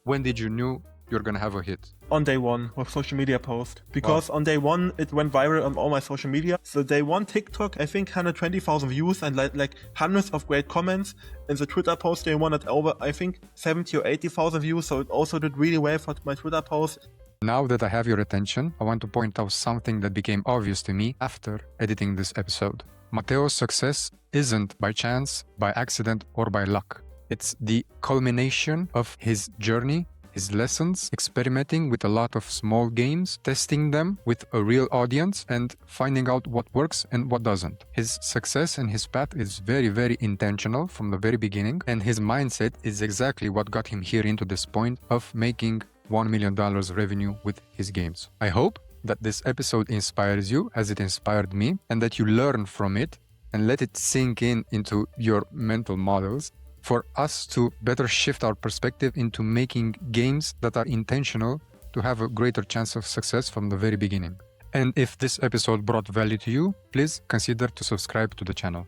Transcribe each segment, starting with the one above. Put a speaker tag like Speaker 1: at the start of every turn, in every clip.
Speaker 1: when did you knew you're gonna have a hit?
Speaker 2: On day one with social media post. Because on day one, it went viral on all my social media. So day one TikTok, I think 120,000 views and like hundreds of great comments. And the Twitter post day one at over, I think 70 or 80,000 views. So it also did really well for my Twitter post.
Speaker 1: Now that I have your attention, I want to point out something that became obvious to me after editing this episode. Mateo's success isn't by chance, by accident, or by luck. It's the culmination of his journey, his lessons, experimenting with a lot of small games, testing them with a real audience, and finding out what works and what doesn't. His success and his path is very, very intentional from the very beginning, and his mindset is exactly what got him here into this point of making $1 million revenue with his games. I hope that this episode inspires you as it inspired me, and that you learn from it and let it sink into your mental models for us to better shift our perspective into making games that are intentional to have a greater chance of success from the very beginning. And if this episode brought value to you, please consider to subscribe to the channel.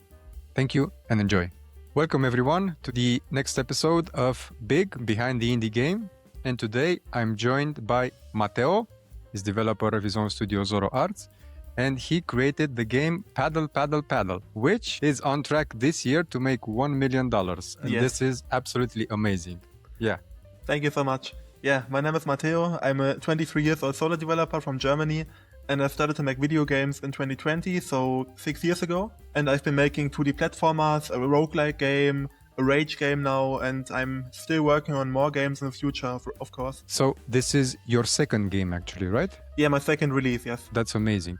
Speaker 1: Thank you and enjoy. Welcome everyone to the next episode of Big Behind the Indie Game. And today I'm joined by Mateo. He's developer of his own studio, Zoro Arts, and he created the game Paddle Paddle Paddle, which is on track this year to make $1 million. And
Speaker 2: Yes.
Speaker 1: This is absolutely amazing. Yeah.
Speaker 2: Thank you so much. Yeah, my name is Mateo. I'm a 23 years old solo developer from Germany. And I started to make video games in 2020, so 6 years ago. And I've been making 2D platformers, a roguelike game, a rage game now, and I'm still working on more games in the future, of course.
Speaker 1: So this is your second game actually, right?
Speaker 2: Yeah, my second release, yes.
Speaker 1: That's amazing.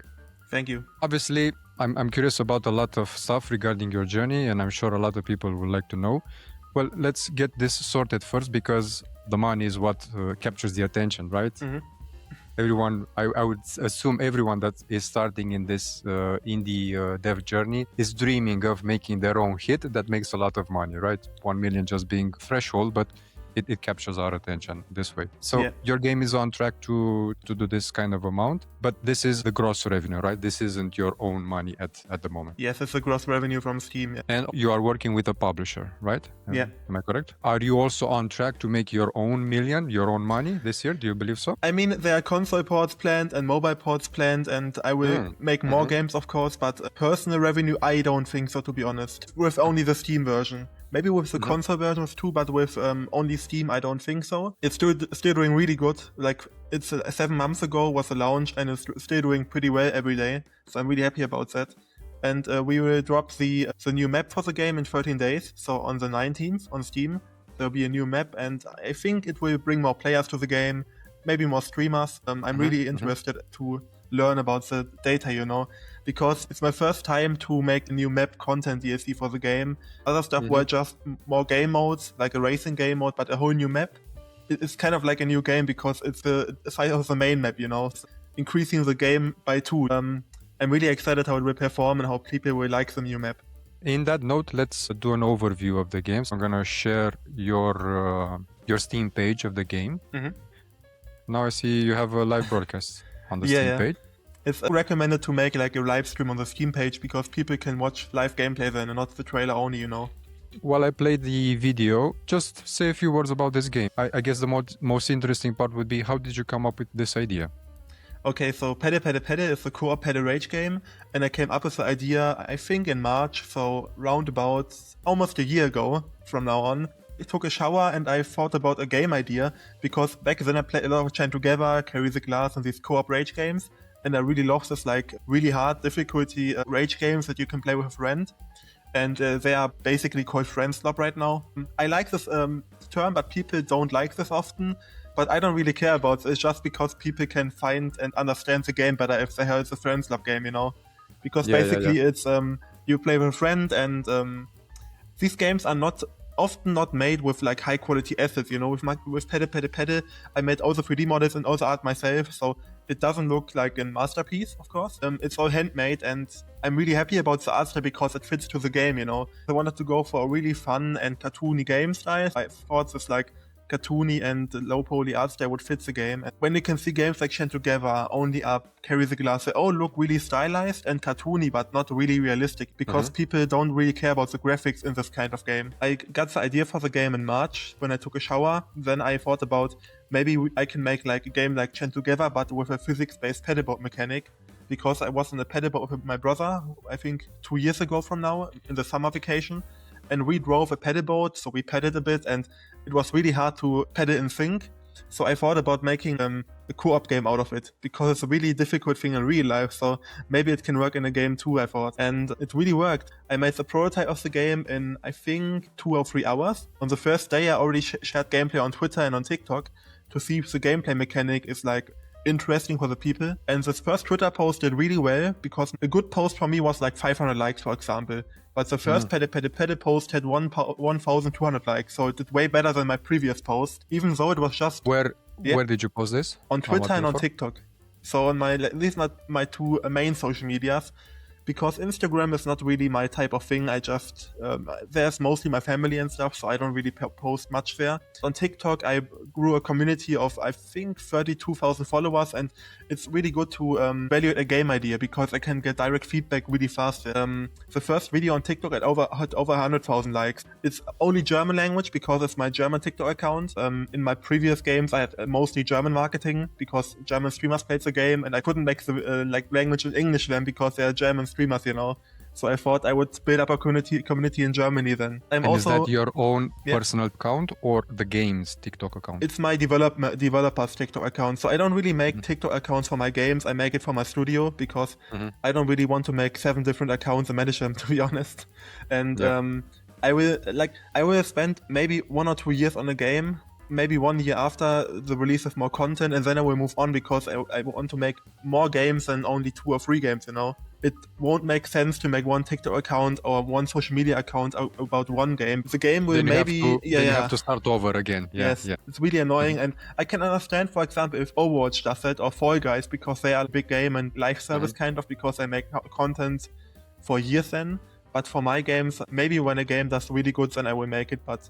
Speaker 2: Thank you.
Speaker 1: Obviously, I'm curious about a lot of stuff regarding your journey, and I'm sure a lot of people would like to know. Well, let's get this sorted first, because the money is what captures the attention, right?
Speaker 2: Mhm.
Speaker 1: Everyone, I would assume everyone that is starting in this indie dev journey is dreaming of making their own hit that makes a lot of money, right? 1 million just being threshold, but it captures our attention this way. So
Speaker 2: Yeah.
Speaker 1: your game is on track to do this kind of amount, but this is the gross revenue, right? This isn't your own money at the moment.
Speaker 2: Yes, it's the gross revenue from Steam. Yeah.
Speaker 1: And you are working with a publisher, right?
Speaker 2: Yeah.
Speaker 1: Am I correct? Are you also on track to make your own million, your own money this year? Do you believe so?
Speaker 2: I mean, there are console ports planned and mobile ports planned, and I will make more games, of course, but personal revenue, I don't think so, to be honest. With only the Steam version. Maybe with the console versions too, but with only Steam, I don't think so. It's still doing really good. Like, it's 7 months ago was the launch, and it's still doing pretty well every day. So I'm really happy about that. And we will drop the new map for the game in 13 days. So on the 19th on Steam, there'll be a new map, and I think it will bring more players to the game, maybe more streamers. I'm really interested to learn about the data, you know, because it's my first time to make a new map content DLC for the game. Other stuff were just more game modes, like a racing game mode, but a whole new map. It's kind of like a new game because it's the size of the main map, you know, increasing the game by 2. I'm really excited how it will perform and how people will like the new map.
Speaker 1: In that note, let's do an overview of the game. So I'm gonna share your Steam page of the game. Now I see you have a live broadcast on the Steam page.
Speaker 2: It's recommended to make like a live stream on the Steam page because people can watch live gameplay then and not the trailer only, you know.
Speaker 1: While I played the video, just say a few words about this game. I guess the most interesting part would be, how did you come up with this idea?
Speaker 2: Okay, so Paddle Paddle Paddle is a co-op paddle rage game, and I came up with the idea, I think in March, so round about almost a year ago from now on. I took a shower and I thought about a game idea, because back then I played a lot of Chain Together, Carry the Glass, and these co-op rage games, and I really love this like really hard difficulty rage games that you can play with a friend. And they are basically called friend slop right now. I like this term, but people don't like this often. But I don't really care about it. It's just because people can find and understand the game better if they hear it's a friend slop game, you know? Because basically it's you play with a friend, and these games are often not made with like high quality assets, you know. With Paddle Paddle Paddle, I made all the 3D models and all the art myself, so it doesn't look like a masterpiece, of course. It's all handmade, and I'm really happy about the art style because it fits to the game, you know. I wanted to go for a really fun and cartoony game style. I thought this like cartoony and low poly art style would fit the game. And when you can see games like Chain Together, Only Up, Carry the Glass, they all look really stylized and cartoony, but not really realistic, because people don't really care about the graphics in this kind of game. I got the idea for the game in March when I took a shower. Then I thought about maybe I can make like a game like Chain Together, but with a physics-based paddleboard mechanic. Because I was on a paddleboard with my brother, I think 2 years ago from now, in the summer vacation. And we drove a paddleboard, so we paddled a bit, and it was really hard to paddle in sync. So I thought about making a co-op game out of it, because it's a really difficult thing in real life, so maybe it can work in a game too, I thought. And it really worked. I made the prototype of the game in, I think, 2 or 3 hours. On the first day, I already shared gameplay on Twitter and on TikTok to see if the gameplay mechanic is like interesting for the people. And this first Twitter post did really well, because a good post for me was like 500 likes, for example. But the first Pede post had 1,200 likes, so it did way better than my previous post, even though it was just...
Speaker 1: Where did you post this?
Speaker 2: On Twitter and on TikTok. So on these are my 2 main social medias. Because Instagram is not really my type of thing. I just, there's mostly my family and stuff, so I don't really post much there. On TikTok, I grew a community of, I think, 32,000 followers, and it's really good to evaluate a game idea, because I can get direct feedback really fast. The first video on TikTok had over 100,000 likes. It's only German language, because it's my German TikTok account. In my previous games, I had mostly German marketing, because German streamers played the game, and I couldn't make the language in English then, because they're German streamers, you know. So I thought I would build up a community in Germany then.
Speaker 1: Is that your own personal account or the game's TikTok account?
Speaker 2: It's my developer's TikTok account. So I don't really make TikTok accounts for my games. I make it for my studio, because I don't really want to make 7 different accounts and manage them, to be honest. And I will spend maybe 1 or 2 years on a game, maybe 1 year after the release of more content, and then I will move on, because I want to make more games than only 2 or 3 games, you know. It won't make sense to make 1 TikTok account or 1 social media account about 1 game. The game will
Speaker 1: you have to start over again.
Speaker 2: Yes, it's really annoying, and I can understand, for example, if Overwatch does that, or Fall Guys, because they are a big game and live service kind of, because I make content for years then. But for my games, maybe when a game does really good, then I will make it, but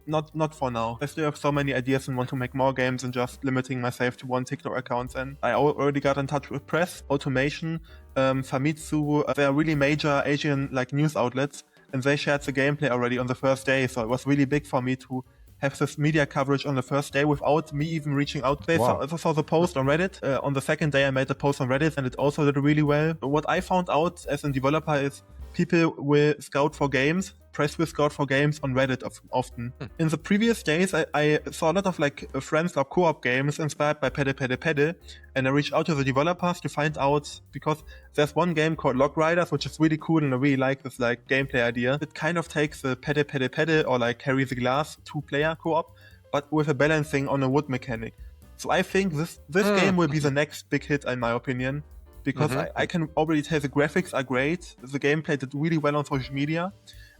Speaker 2: not for now. I still have so many ideas and want to make more games, and just limiting myself to 1 TikTok account. And I already got in touch with Press, Automation, Famitsu. They are really major Asian news outlets, and they shared the gameplay already on the first day. So it was really big for me to have this media coverage on the first day without me even reaching out. They saw the post on Reddit. On the second day, I made a post on Reddit, and it also did really well. What I found out as a developer is people will scout for games. Press will scout for games on Reddit often. In the previous days, I saw a lot of friends or co-op games inspired by Pede, and I reached out to the developers to find out, because there's one game called Log Riders, which is really cool, and I really like this gameplay idea. It kind of takes the Pede or Carry the Glass 2-player co-op, but with a balancing on a wood mechanic. So I think this game will be the next big hit, in my opinion, because I can already tell the graphics are great, the gameplay did really well on social media.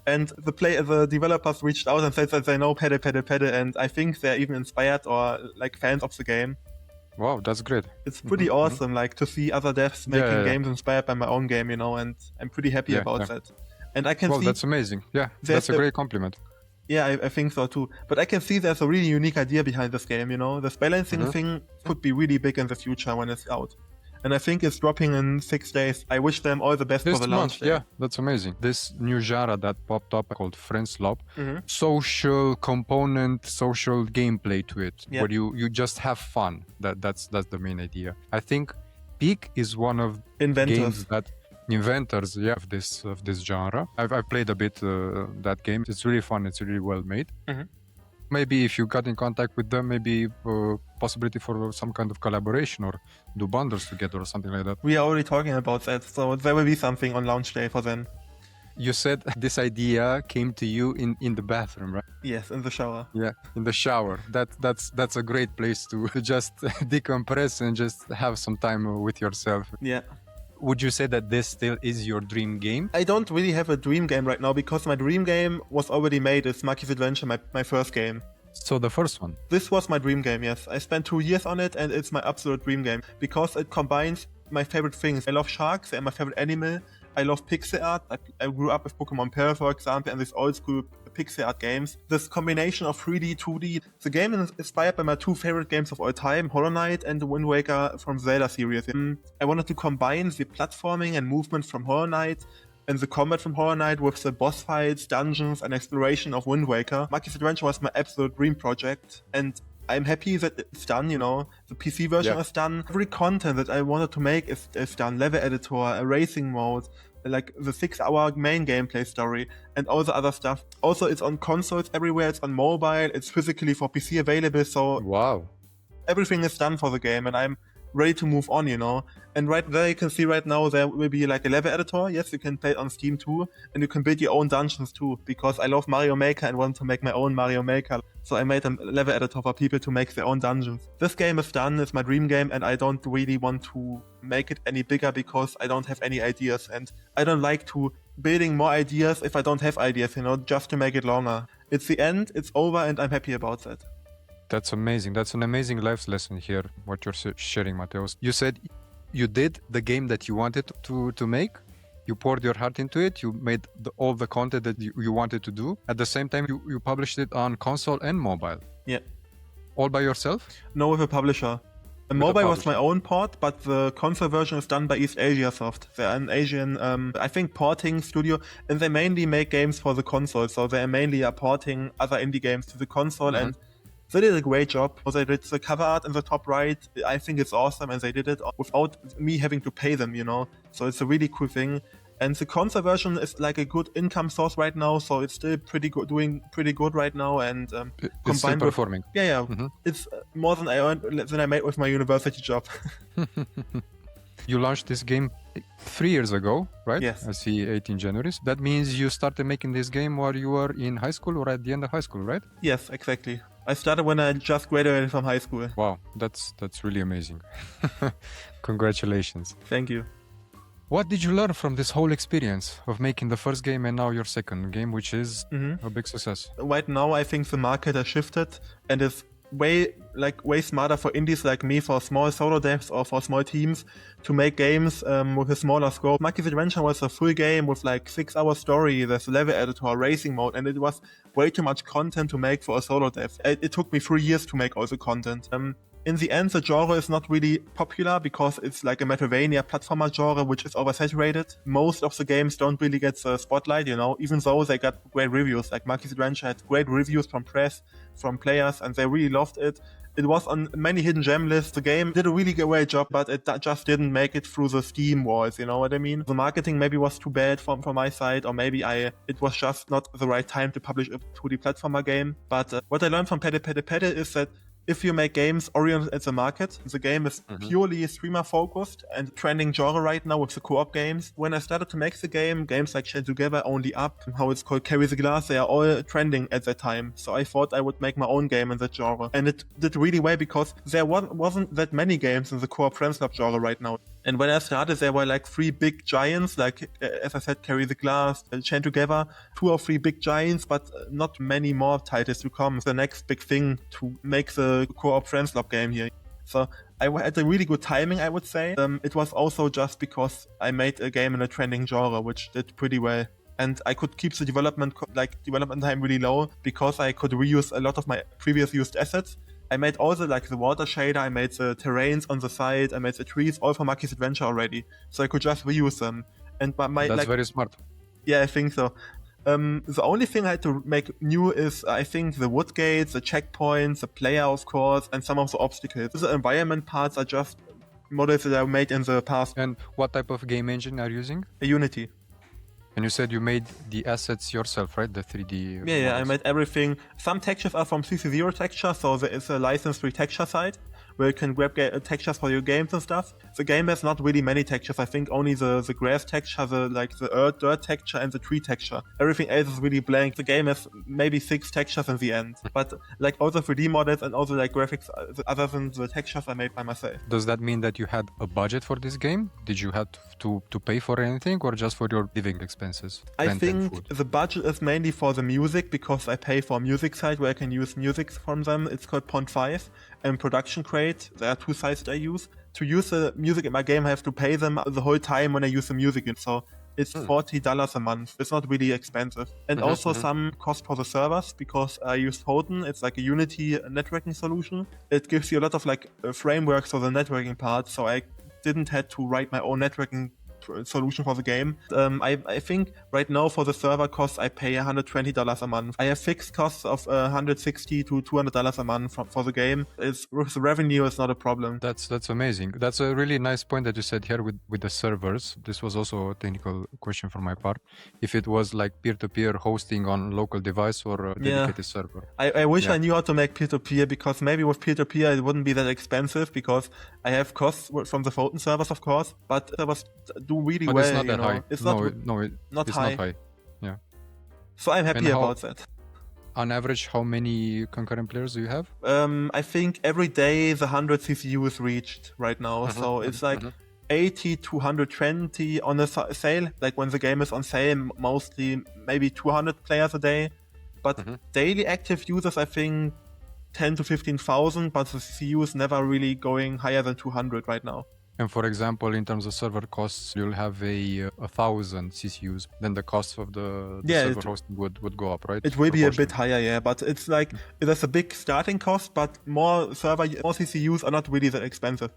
Speaker 2: And the developers reached out and said that they know Pede, and I think they're even inspired or fans of the game.
Speaker 1: Wow, that's great.
Speaker 2: It's pretty awesome, to see other devs making games inspired by my own game, you know, and I'm pretty happy about that. And I can see...
Speaker 1: that's amazing. Yeah, that's a great compliment.
Speaker 2: Yeah, I think so too. But I can see there's a really unique idea behind this game, you know. This balancing thing could be really big in the future when it's out. And I think it's dropping in 6 days. I wish them all the best for the launch.
Speaker 1: Yeah, that's amazing. This new genre that popped up called Friends Lab, social component, social gameplay to it, where you just have fun. That's the main idea. I think Peak is one of games that inventors of this genre. I've played a bit that game. It's really fun. It's really well made. Maybe if you got in contact with them, maybe possibility for some kind of collaboration or do bundles together or something like that.
Speaker 2: We are already talking about that, so there will be something on launch day for them.
Speaker 1: You said this idea came to you in the bathroom, right?
Speaker 2: Yes, in the shower.
Speaker 1: Yeah, in the shower. That's a great place to just decompress and just have some time with yourself.
Speaker 2: Yeah.
Speaker 1: Would you say that this still is your dream game?
Speaker 2: I don't really have a dream game right now, because my dream game was already made. It's Maki's Adventure, my first game.
Speaker 1: So the first one?
Speaker 2: This was my dream game, yes. I spent 2 years on it, and it's my absolute dream game, because it combines my favorite things. I love sharks, they're my favorite animal. I love pixel art. I grew up with Pokemon Pearl, for example, and this old school pixel art games. This combination of 3D, 2D. The game is inspired by my two favorite games of all time, Hollow Knight and the Wind Waker from Zelda series. I wanted to combine the platforming and movement from Hollow Knight and the combat from Hollow Knight with the boss fights, dungeons, and exploration of Wind Waker. Maki's Adventure was my absolute dream project, and I'm happy that it's done, you know. The PC version is done. Every content that I wanted to make is done. Level editor, a racing mode, like the 6-hour main gameplay story, and all the other stuff. Also, it's on consoles everywhere. It's on mobile. It's physically for PC available. So
Speaker 1: wow,
Speaker 2: everything is done for the game, and I'm ready to move on, you know. And right there you can see right now there will be like a level editor. Yes, you can play it on Steam too, and you can build your own dungeons too, because I love Mario Maker and want to make my own Mario Maker. So I made a level editor for people to make their own dungeons. This game is done, it's my dream game, and I don't really want to make it any bigger because I don't have any ideas, and I don't like to building more ideas if I don't have ideas, you know, just to make it longer. It's the end, it's over, and I'm happy about that.
Speaker 1: That's amazing. That's an amazing life lesson here, what you're sharing, Mateo. You said you did the game that you wanted to make. You poured your heart into it. You made all the content that you wanted to do. At the same time, you published it on console and mobile.
Speaker 2: Yeah.
Speaker 1: All by yourself?
Speaker 2: No, with a publisher. The mobile was my own port, but the console version is done by East Asia Soft. They're an Asian, I think, porting studio, and they mainly make games for the console. So they mainly are porting other indie games to the console, and they did a great job. They did the cover art in the top right. I think it's awesome, and they did it without me having to pay them, you know. So it's a really cool thing. And the console version is like a good income source right now, so it's still pretty good, doing pretty good right now. And
Speaker 1: it's still performing.
Speaker 2: It's more than I made with my university job.
Speaker 1: You launched this game 3 years ago, right?
Speaker 2: Yes.
Speaker 1: I see 18 January. That means you started making this game while you were in high school or at the end of high school, right?
Speaker 2: Yes, exactly. I started when I just graduated from high school.
Speaker 1: Wow, that's really amazing. Congratulations.
Speaker 2: Thank you.
Speaker 1: What did you learn from this whole experience of making the first game and now your second game, which is a big success?
Speaker 2: Right now, I think the market has shifted and is way smarter for indies like me, for small solo devs or for small teams, to make games with a smaller scope. Maki's Adventure was a full game with like 6-hour story, there's a level editor, racing mode, and it was way too much content to make for a solo dev. It took me 3 years to make all the content. In the end, the genre is not really popular because it's like a Metroidvania platformer genre, which is oversaturated. Most of the games don't really get the spotlight, you know, even though they got great reviews. Like Maki's Adventure had great reviews from press, from players, and they really loved it. It was on many hidden gem lists. The game did a really great job, but it just didn't make it through the Steam walls, you know what I mean? The marketing maybe was too bad from my side, or maybe it was just not the right time to publish a 2D platformer game. But what I learned from Pede Pede Pede is that if you make games oriented at the market, the game is purely streamer focused and trending genre right now with the co-op games. When I started to make the game, games like Chain Together, Only Up, how it's called, Carry the Glass, they are all trending at that time. So I thought I would make my own game in that genre. And it did really well because there wasn't that many games in the co-op friends club genre right now. And when I started, there were like 3 big giants, like, as I said, Carry the Glass, Chain Together, 2 or 3 big giants, but not many more titles to come. It's the next big thing to make the co-op friends club game here. So I had a really good timing, I would say. It was also just because I made a game in a trending genre, which did pretty well. And I could keep the development time really low because I could reuse a lot of my previous used assets. I made all the water shader, I made the terrains on the side, I made the trees, all for Maki's Adventure already. So I could just reuse them. And
Speaker 1: That's very smart.
Speaker 2: Yeah, I think so. The only thing I had to make new is, I think, the wood gates, the checkpoints, the player, of course, and some of the obstacles. The environment parts are just models that I made in the past.
Speaker 1: And what type of game engine are you using?
Speaker 2: Unity.
Speaker 1: And you said you made the assets yourself, right? The 3D
Speaker 2: Yeah, I made everything. Some textures are from CC0 Texture, so there is a license-free texture site where you can grab textures for your games and stuff. The game has not really many textures. I think only the grass texture, the earth, dirt texture, and the tree texture. Everything else is really blank. The game has maybe 6 textures in the end. But like all the 3D models and all the graphics, other than the textures, I made by myself.
Speaker 1: Does that mean that you had a budget for this game? Did you have to pay for anything, or just for your living expenses?
Speaker 2: I think the budget is mainly for the music, because I pay for a music site where I can use music from them. It's called Pond5. And Production Crate, there are 2 sites that I use. To use the music in my game, I have to pay them the whole time when I use the music. So it's $40 a month. It's not really expensive. And also some cost for the servers, because I use Photon. It's like a Unity networking solution. It gives you a lot of like frameworks for the networking part, so I didn't have to write my own networking solution for the game. I think right now for the server costs I pay $120 a month. I have fixed costs of $160 to $200 a month for the game. The revenue is not a problem.
Speaker 1: That's amazing. That's a really nice point that you said here with the servers. This was also a technical question from my part. If it was like peer-to-peer hosting on local device or a dedicated server.
Speaker 2: I wish I knew how to make peer-to-peer, because maybe with peer-to-peer it wouldn't be that expensive, because I have costs from the Photon servers, of course, but servers do really
Speaker 1: but
Speaker 2: well.
Speaker 1: It's not that high.
Speaker 2: It's
Speaker 1: not
Speaker 2: not
Speaker 1: high. Yeah.
Speaker 2: So I'm happy about that.
Speaker 1: On average, how many concurrent players do you have?
Speaker 2: I think every day the 100 CCU is reached right now. So it's like 80 to 120 on a sale. Like when the game is on sale, mostly maybe 200 players a day. But daily active users, I think 10 to 15,000, but the CCU is never really going higher than 200 right now.
Speaker 1: And for example, in terms of server costs, you'll have a 1,000 CCUs. Then the cost of the server hosting would go up, right?
Speaker 2: It will be a bit higher, but it's like there's a big starting cost, but more CCUs are not really that expensive.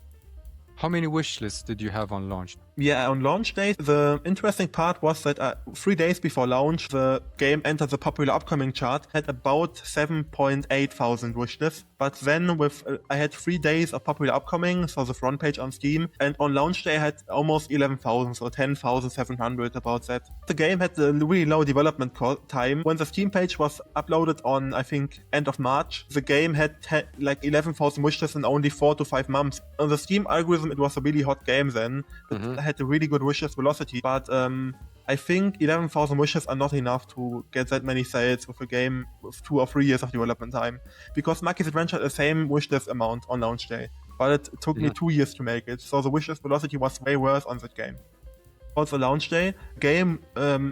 Speaker 1: How many wishlists did you have on launch?
Speaker 2: Yeah, on launch day, the interesting part was that 3 days before launch, the game entered the popular upcoming chart, had about 7.8 thousand wishlists. But then I had 3 days of popular upcoming, so the front page on Steam, and on launch day I had almost 11,000, so 10,700, about that. The game had a really low development time. When the Steam page was uploaded on, I think, end of March, the game had like 11,000 wishlists in only 4 to 5 months. On the Steam algorithm, it was a really hot game then. It had a really good wishlist velocity, but I think 11,000 wishes are not enough to get that many sales with a game with 2 or 3 years of development time. Because Mackey's Adventure had the same wishlist amount on launch day, but it took me 2 years to make it, so the wishlist velocity was way worse on that game. Also launch day, game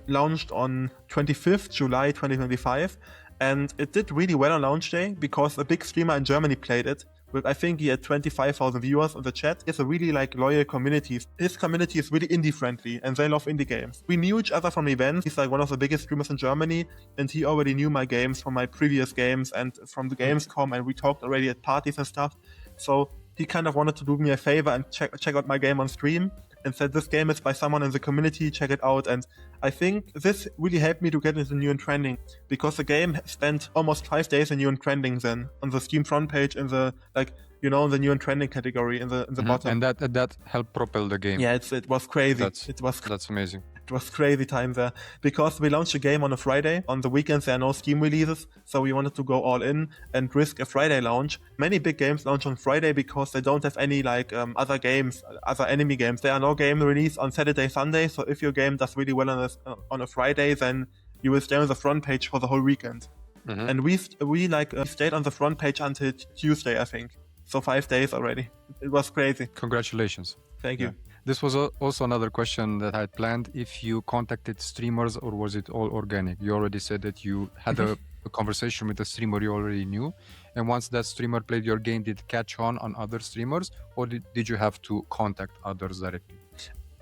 Speaker 2: launched on 25th July 2025, and it did really well on launch day because a big streamer in Germany played it. I think he had 25,000 viewers on the chat. It's a really like loyal community. His community is really indie friendly and they love indie games. We knew each other from events. He's like one of the biggest streamers in Germany and he already knew my games from my previous games and from the Gamescom, and we talked already at parties and stuff. So he kind of wanted to do me a favor and check out my game on stream and said this game is by someone in the community, check it out. And I think this really helped me to get into new and trending, because the game spent almost 5 days in new and trending then on the Steam front page in the the new and trending category in the bottom.
Speaker 1: And that helped propel the game.
Speaker 2: Yeah, it was crazy.
Speaker 1: That's amazing.
Speaker 2: It was crazy time there, because we launched the game on a Friday. On the weekends there are no Steam releases, so we wanted to go all in and risk a Friday launch. Many big games launch on Friday because they don't have any other games, other enemy games. There are no game release on Saturday, Sunday, so if your game does really well on a Friday, then you will stay on the front page for the whole weekend. And we stayed on the front page until Tuesday, I think. So 5 days already. It was crazy.
Speaker 1: Congratulations.
Speaker 2: Thank you.
Speaker 1: This was also another question that I had planned. If you contacted streamers or was it all organic? You already said that you had a conversation with a streamer you already knew. And once that streamer played your game, did it catch on other streamers, or did you have to contact others directly?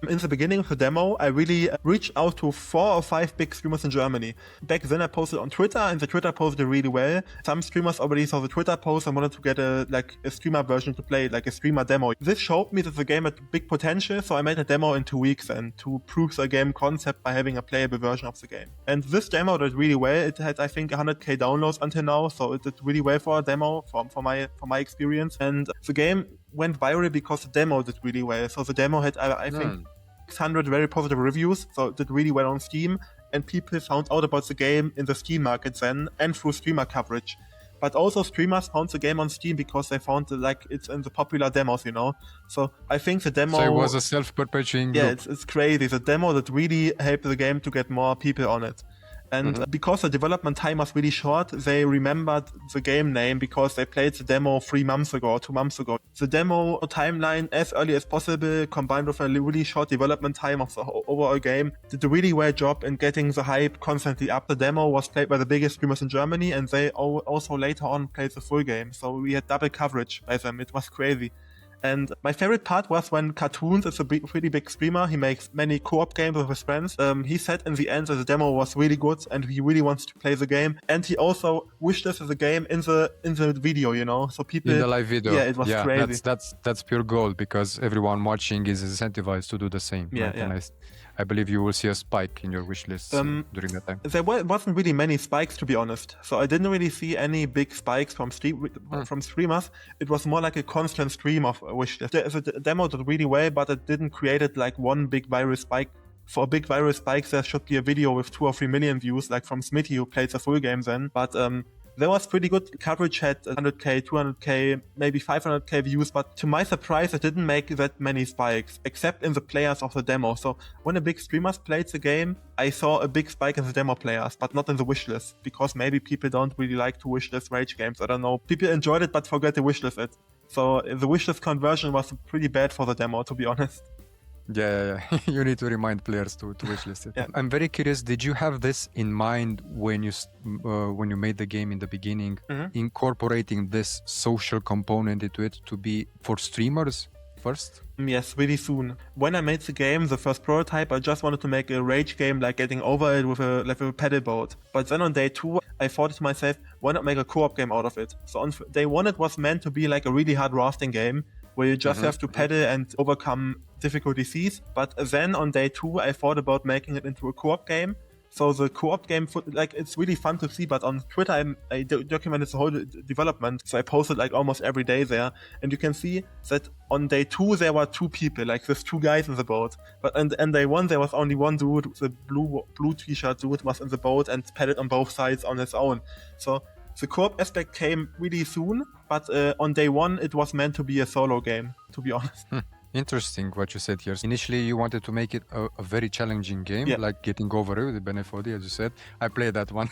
Speaker 2: In the beginning of the demo, I really reached out to 4 or 5 big streamers in Germany. Back then I posted on Twitter, and the Twitter post did really well. Some streamers already saw the Twitter post and wanted to get a streamer version to play, like a streamer demo. This showed me that the game had big potential, so I made a demo in 2 weeks then to prove the game concept by having a playable version of the game. And this demo did really well. It had, I think, 100k downloads until now, so it did really well for a demo for my experience. And the game went viral because the demo did really well. So the demo had, I think, 600 very positive reviews, so it did really well on Steam, and people found out about the game in the Steam market then, and through streamer coverage. But also streamers found the game on Steam because they found it's in the popular demos, So I think the demo...
Speaker 1: So it was a self-perpetuating loop.
Speaker 2: Yeah, it's crazy. The demo that really helped the game to get more people on it. And because the development time was really short, they remembered the game name because they played the demo 3 months ago or 2 months ago. The demo timeline as early as possible, combined with a really short development time of the overall game, did a really well job in getting the hype constantly up. The demo was played by the biggest streamers in Germany, and they also later on played the full game. So we had double coverage by them. It was crazy. And my favorite part was when Cartoons is a really big streamer. He makes many co-op games with his friends. He said in the end that the demo was really good and he really wants to play the game. And he also wished this as a game in the video, you know. So people
Speaker 1: in the live video.
Speaker 2: Yeah, it was crazy.
Speaker 1: That's pure gold because everyone watching is incentivized to do the same.
Speaker 2: Yeah,
Speaker 1: right?
Speaker 2: yeah.
Speaker 1: And I believe you will see a spike in your wish list during that time.
Speaker 2: There wasn't really many spikes, to be honest. So I didn't really see any big spikes from streamers. It was more like a constant stream of wishlist. The demo did really well, but it didn't create it like one big viral spike. For a big viral spike, there should be a video with 2 or 3 million views, like from Smitty, who played the full game then. But there was pretty good coverage, had 100k, 200k, maybe 500k views, but to my surprise, it didn't make that many spikes, except in the players of the demo. So when the big streamers played the game, I saw a big spike in the demo players, but not in the wishlist, because maybe people don't really like to wishlist rage games. I don't know. People enjoyed it, but forgot to wishlist it. So the wishlist conversion was pretty bad for the demo, to be honest.
Speaker 1: Yeah. You need to remind players to wishlist it.
Speaker 2: Yeah.
Speaker 1: I'm very curious. Did you have this in mind when you made the game in the beginning, incorporating this social component into it to be for streamers first?
Speaker 2: Yes, really soon. When I made the game, the first prototype, I just wanted to make a rage game, like getting over it with a pedal boat. But then on day 2, I thought to myself, why not make a co-op game out of it? So on day 1, it was meant to be like a really hard rafting game, where you just have to pedal and overcome difficulty seas. But then on day 2, I thought about making it into a co-op game. So the co-op game, like, it's really fun to see, but on Twitter I documented the whole development. So I posted like almost every day there, and you can see that on day 2 there were 2 people, like there's 2 guys in the boat. But on day 1 there was only one dude. The blue t-shirt dude was in the boat and paddled on both sides on his own. So the co-op aspect came really soon, but on day 1 it was meant to be a solo game, to be honest.
Speaker 1: Interesting what you said here. Initially, you wanted to make it a very challenging game, like getting over it with Benefodi, as you said. I played that one.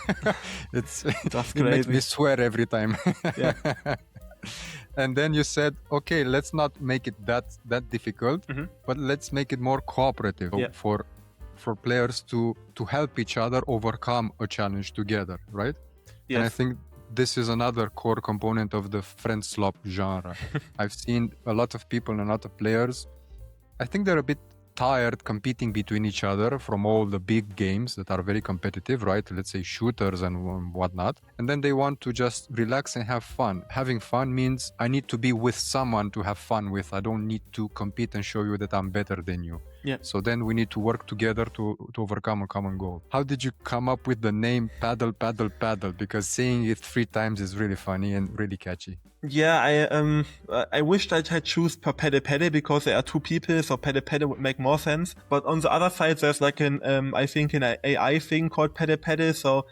Speaker 1: It makes me swear every time.
Speaker 2: Yeah.
Speaker 1: And then you said, okay, let's not make it that difficult, but let's make it more cooperative for players to help each other overcome a challenge together, right?
Speaker 2: Yes.
Speaker 1: And I think this is another core component of the friend slop genre. I've seen a lot of people and a lot of players. I think they're a bit tired competing between each other from all the big games that are very competitive, right? Let's say shooters and whatnot. And then they want to just relax and have fun. Having fun means I need to be with someone to have fun with. I don't need to compete and show you that I'm better than you.
Speaker 2: Yeah.
Speaker 1: So then we need to work together to overcome a common goal. How did you come up with the name Paddle Paddle Paddle? Because saying it 3 times is really funny and really catchy.
Speaker 2: Yeah, I wished I had choose per Pede Pede because there are 2 people, so Pede Pede would make more sense. But on the other side, there's like I think an AI thing called Pede Pede, so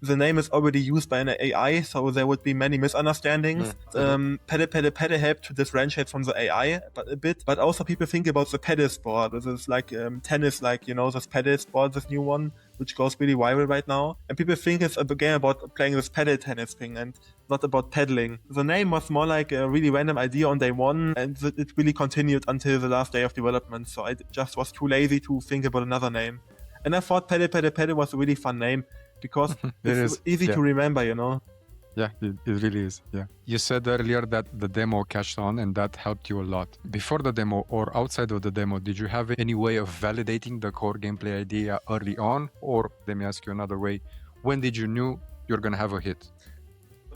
Speaker 2: the name is already used by an AI, so there would be many misunderstandings. Pede Pede Pede helped to differentiate from the AI a bit, but also people think about the pedal sport. This is like tennis, like, you know, this pedal sport, this new one, which goes really viral right now. And people think it's a game about playing this pedal tennis thing and not about pedaling. The name was more like a really random idea on day 1, and it really continued until the last day of development, so I just was too lazy to think about another name. And I thought Pede Pede Pede was a really fun name, because it's easy to remember, you know?
Speaker 1: Yeah, it really is. Yeah. You said earlier that the demo cashed on and that helped you a lot. Before the demo or outside of the demo, did you have any way of validating the core gameplay idea early on? Or let me ask you another way. When did you knew you're going to have a hit?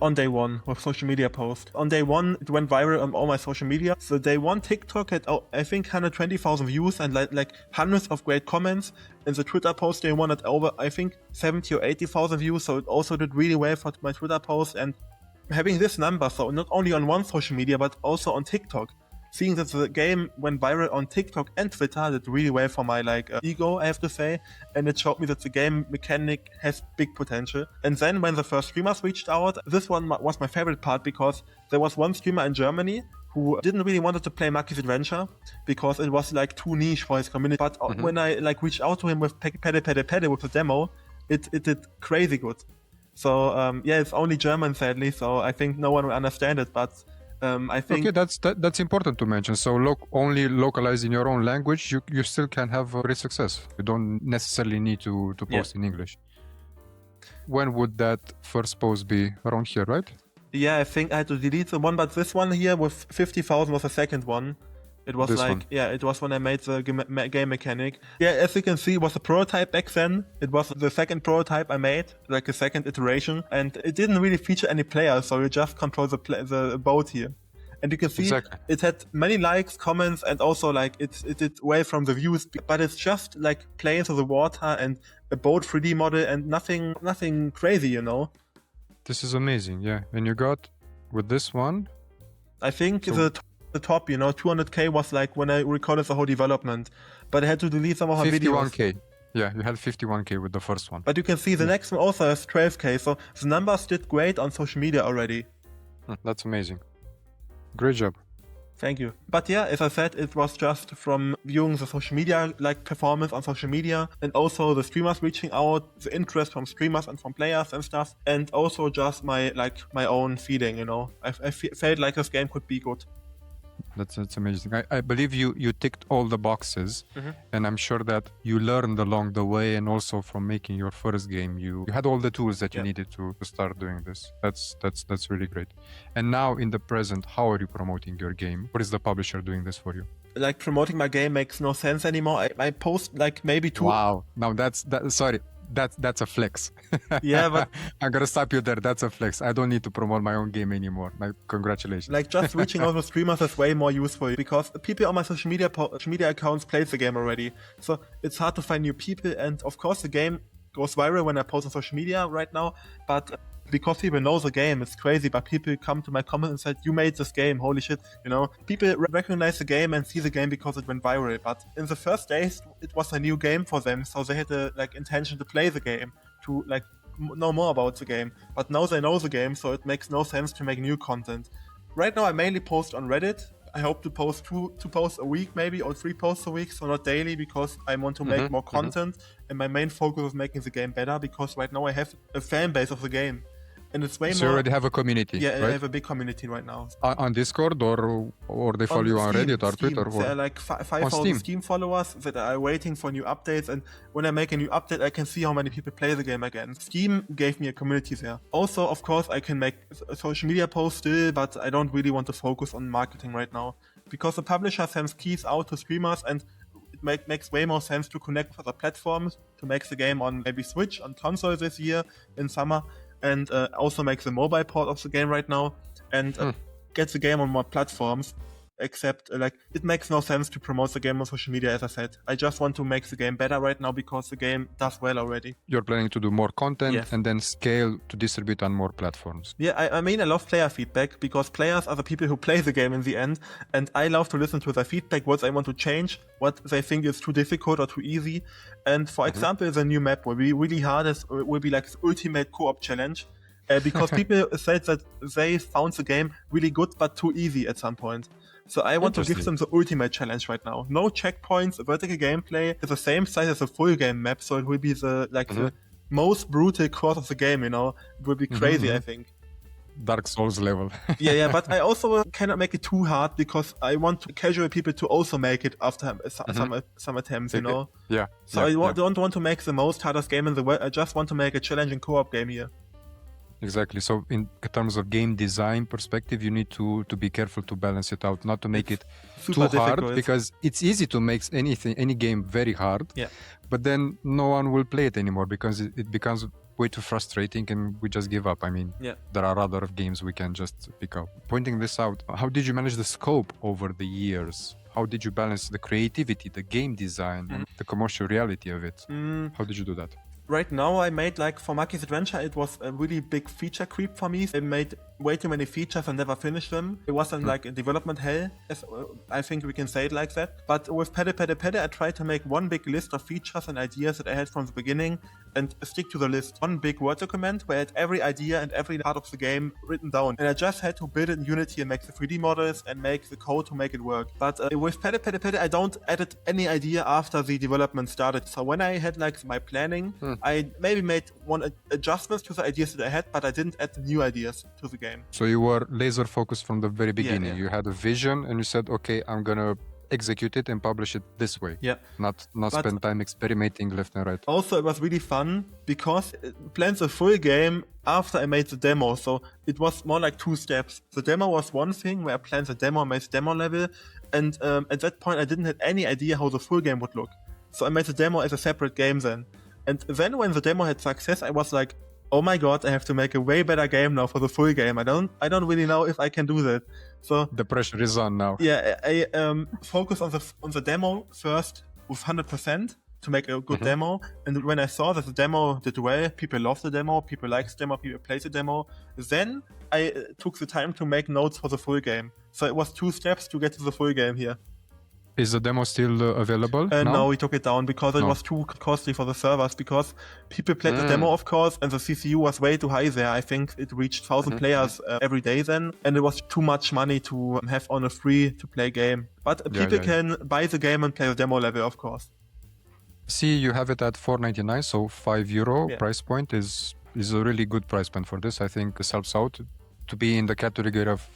Speaker 2: On day 1 with social media post. On day 1 it went viral on all my social media. So day 1 TikTok had I think 120,000 views and like hundreds of great comments. And the Twitter post day 1 had over I think 70 or 80,000 views. So it also did really well for my Twitter post. And having this number, so not only on one social media but also on TikTok, seeing that the game went viral on TikTok and Twitter did really well for my ego, I have to say, and it showed me that the game mechanic has big potential. And then when the first streamers reached out, this one was my favorite part, because there was one streamer in Germany who didn't really wanted to play Maki's Adventure because it was like too niche for his community. But when I reached out to him with Pede Pede Pede with the demo, it did crazy good. So it's only German sadly, so I think no one will understand it, but I think...
Speaker 1: Okay, that's important to mention. So only localized in your own language, you still can have great success. You don't necessarily need to post in English. When would that first post be? Around here, right?
Speaker 2: Yeah, I think I had to delete the one, but this one here with 50,000 was the second one. It was
Speaker 1: This
Speaker 2: like,
Speaker 1: one.
Speaker 2: yeah, it was when I made the game mechanic. Yeah, as you can see, it was a prototype back then. It was the second prototype I made, like a second iteration, and it didn't really feature any players, so you just control the boat here. And you can see
Speaker 1: Exactly.
Speaker 2: it had many likes, comments, and also like it did well from the views, but it's just like playing through the water and a boat 3D model and nothing crazy, you know?
Speaker 1: This is amazing, yeah. And you got with this one,
Speaker 2: I think
Speaker 1: So-
Speaker 2: the top, you know, 200k was like when I recorded the whole development, but I had to delete some of my videos.
Speaker 1: 51k. Yeah, you had 51k with the first one.
Speaker 2: But you can see the next one also has 12k, so the numbers did great on social media already.
Speaker 1: That's amazing. Great job.
Speaker 2: Thank you. But yeah, as I said, it was just from viewing the social media like performance on social media, and also the streamers reaching out, the interest from streamers and from players and stuff, and also just my own feeling, you know. I felt like this game could be good.
Speaker 1: That's amazing. I believe you ticked all the boxes, and I'm sure that you learned along the way, and also from making your first game, you had all the tools that you needed to start doing this. That's really great. And now in the present, how are you promoting your game? What is the publisher doing this for you?
Speaker 2: Like promoting my game makes no sense anymore. I post like maybe two.
Speaker 1: Wow. Now sorry. That's a flex.
Speaker 2: Yeah, but
Speaker 1: I'm gonna stop you there. That's a flex. I don't need to promote my own game anymore. Like, congratulations.
Speaker 2: like just reaching out to streamers is way more useful because people on my social media accounts play the game already. So it's hard to find new people, and of course the game goes viral when I post on social media right now. But because people know the game, it's crazy. But people come to my comments and said, "You made this game, holy shit!" You know, people recognize the game and see the game because it went viral. But in the first days, it was a new game for them, so they had the intention to play the game, to know more about the game. But now they know the game, so it makes no sense to make new content. Right now, I mainly post on Reddit. I hope to post two posts a week, maybe, or 3 posts a week, so not daily, because I want to make more content. And my main focus is making the game better, because right now I have a fan base of the game. And it's way
Speaker 1: So
Speaker 2: more.
Speaker 1: you already have a community,
Speaker 2: Yeah,
Speaker 1: right?
Speaker 2: I have a big community right now.
Speaker 1: On Discord or they follow you on
Speaker 2: Steam,
Speaker 1: Reddit or
Speaker 2: Steam.
Speaker 1: Twitter?
Speaker 2: There are
Speaker 1: Or...
Speaker 2: like 5,000 Steam followers that are waiting for new updates, and when I make a new update, I can see how many people play the game again. Steam gave me a community there. Also, of course, I can make social media posts still, but I don't really want to focus on marketing right now, because the publisher sends keys out to streamers, and it makes way more sense to connect with other platforms, to make the game on maybe Switch, on console this year in summer, and also make the mobile port of the game right now, and get the game on more platforms. Except it makes no sense to promote the game on social media, as I said. I just want to make the game better right now because the game does well already.
Speaker 1: You're planning to do more content
Speaker 2: Yes.
Speaker 1: and then scale to distribute on more platforms.
Speaker 2: Yeah, I mean, I love player feedback, because players are the people who play the game in the end, and I love to listen to their feedback, what they want to change, what they think is too difficult or too easy. And for example, the new map will be really hard, will be like the ultimate co-op challenge, because people said that they found the game really good but too easy at some point. So I want to give them the ultimate challenge right now. No checkpoints, vertical gameplay, is the same size as a full game map, so it will be the most brutal course of the game, you know. It will be crazy, I think.
Speaker 1: Dark Souls level.
Speaker 2: Yeah, but I also cannot make it too hard, because I want casual people to also make it after some attempts, you know.
Speaker 1: Yeah.
Speaker 2: So I don't want to make the most hardest game in the world. I just want to make a challenging co-op game here.
Speaker 1: Exactly. So in terms of game design perspective, you need to be careful to balance it out, not to make it too hard,
Speaker 2: difficult.
Speaker 1: because it's easy to make any game very hard.
Speaker 2: Yeah.
Speaker 1: But then no one will play it anymore, because it becomes way too frustrating and we just give up. I mean, there are other games we can just pick up. Pointing this out, how did you manage the scope over the years? How did you balance the creativity, the game design, and the commercial reality of it? How did you do that?
Speaker 2: Right now, I made for Maki's Adventure, it was a really big feature creep for me. I made way too many features and never finished them. It wasn't like a development hell, as I think we can say it like that. But with Pede, I tried to make one big list of features and ideas that I had from the beginning and stick to the list. One big Word document where I had every idea and every part of the game written down. And I just had to build it in Unity and make the 3D models and make the code to make it work. But with Pede, I don't edit any idea after the development started. So when I had my planning, I maybe made one adjustments to the ideas that I had, but I didn't add new ideas to the game.
Speaker 1: So you were laser focused from the very beginning.
Speaker 2: Yeah.
Speaker 1: You had a vision and you said, okay, I'm gonna execute it and publish it this way.
Speaker 2: Yeah.
Speaker 1: Not
Speaker 2: But-
Speaker 1: spend time experimenting left and right.
Speaker 2: Also, it was really fun because it planned the full game after I made the demo. So it was more like 2 steps. The demo was one thing where I planned the demo, made the demo level. And at that point, I didn't have any idea how the full game would look. So I made the demo as a separate game then. And then when the demo had success, I was like, oh my god, I have to make a way better game now for the full game. I don't really know if I can do that. So
Speaker 1: The pressure is on now.
Speaker 2: yeah, I focused on the demo first with 100% to make a good demo. And when I saw that the demo did well, people loved the demo, people liked the demo, people played the demo, then I took the time to make notes for the full game. So it was 2 steps to get to the full game here.
Speaker 1: Is the demo still available now?
Speaker 2: No, we took it down because it
Speaker 1: No.
Speaker 2: was too costly for the servers, because people played the demo, of course, and the CCU was way too high there. I think it reached 1,000 players every day then, and it was too much money to have on a free-to-play game. But people can buy the game and play the demo level, of course.
Speaker 1: See, you have it at €4.99, so €5
Speaker 2: Yeah.
Speaker 1: price point is a really good price point for this. I think this helps out to be in the category of,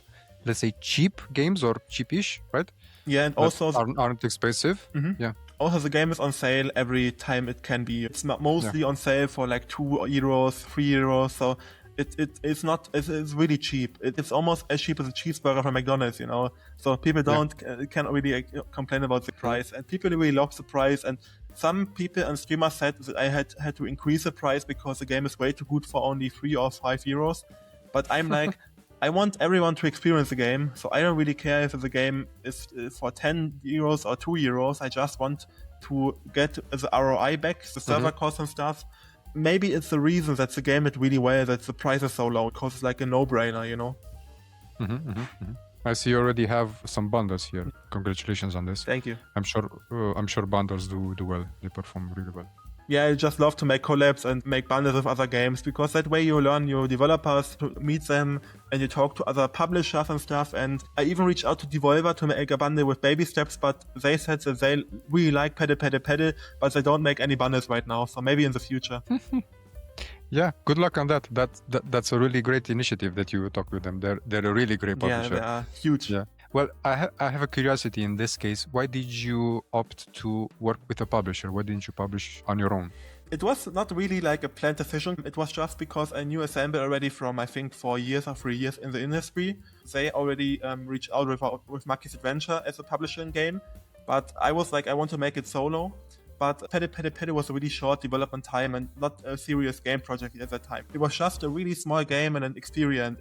Speaker 1: let's say, cheap games or cheapish, right?
Speaker 2: Yeah, and
Speaker 1: That
Speaker 2: also
Speaker 1: aren't expensive. Yeah.
Speaker 2: Also, the game is on sale every time it can be. It's not mostly on sale for like €2, €3. So it's really cheap. It's almost as cheap as a cheeseburger from McDonald's, you know. So people can't really complain about the price, and people really love the price. And some people and streamers said that I had to increase the price because the game is way too good for only €3 or €5. But I'm like, I want everyone to experience the game, so I don't really care if the game is for €10 or €2. I just want to get the ROI back, the server costs and stuff. Maybe it's the reason that the game did really well, that the price is so low, because it's like a no-brainer, you know?
Speaker 1: I see you already have some bundles here. Congratulations on this.
Speaker 2: Thank you.
Speaker 1: I'm sure bundles do well. They perform really well.
Speaker 2: Yeah, I just love to make collabs and make bundles of other games, because that way you learn your developers, to meet them, and you talk to other publishers and stuff. And I even reached out to Devolver to make a bundle with Baby Steps, but they said that they really like Pedal, but they don't make any bundles right now. So maybe in the future.
Speaker 1: Yeah, good luck on that. That's a really great initiative that you talk with them. They're a really great
Speaker 2: Yeah,
Speaker 1: publisher.
Speaker 2: they are huge.
Speaker 1: Yeah. Well, I have a curiosity in this case. Why did you opt to work with a publisher? Why didn't you publish on your own?
Speaker 2: It was not really like a planned decision. It was just because I knew Assemble already from, I think, 4 years or 3 years in the industry. They already reached out with Maki's Adventure as a publishing game. But I was like, I want to make it solo. But Pedal was a really short development time and not a serious game project at that time. It was just a really small game and an experiment